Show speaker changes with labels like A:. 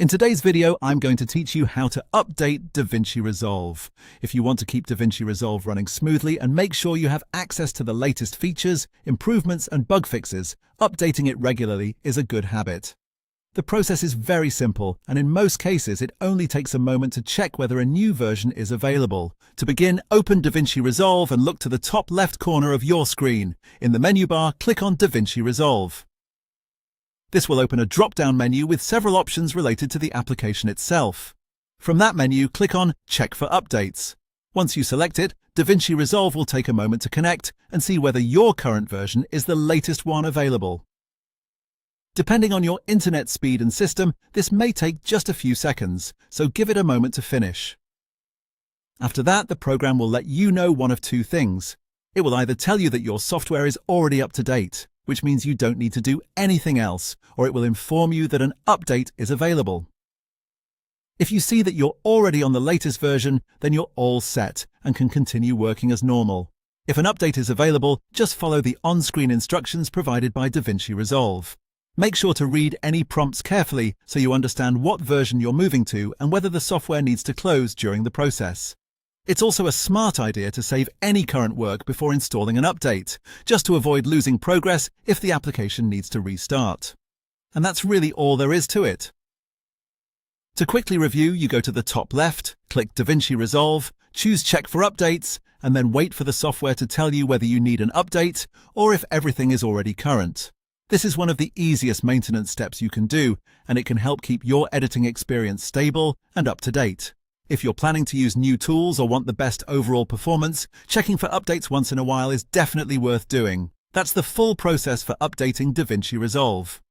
A: In today's video, I'm going to teach you how to update DaVinci Resolve. If you want to keep DaVinci Resolve running smoothly and make sure you have access to the latest features, improvements, and bug fixes, updating it regularly is a good habit. The process is very simple, and in most cases, it only takes a moment to check whether a new version is available. To begin, open DaVinci Resolve and look to the top left corner of your screen. In the menu bar, click on DaVinci Resolve. This will open a drop-down menu with several options related to the application itself. From that menu, click on Check for Updates. Once you select it, DaVinci Resolve will take a moment to connect and see whether your current version is the latest one available. Depending on your internet speed and system, this may take just a few seconds, so give it a moment to finish. After that, the program will let you know one of two things. It will either tell you that your software is already up to date, which means you don't need to do anything else, or it will inform you that an update is available. If you see that you're already on the latest version, then you're all set and can continue working as normal. If an update is available, just follow the on-screen instructions provided by DaVinci Resolve. Make sure to read any prompts carefully so you understand what version you're moving to and whether the software needs to close during the process. It's also a smart idea to save any current work before installing an update, just to avoid losing progress if the application needs to restart. And that's really all there is to it. To quickly review, you go to the top left, click DaVinci Resolve, choose Check for Updates, and then wait for the software to tell you whether you need an update or if everything is already current. This is one of the easiest maintenance steps you can do, and it can help keep your editing experience stable and up to date. If you're planning to use new tools or want the best overall performance, checking for updates once in a while is definitely worth doing. That's the full process for updating DaVinci Resolve.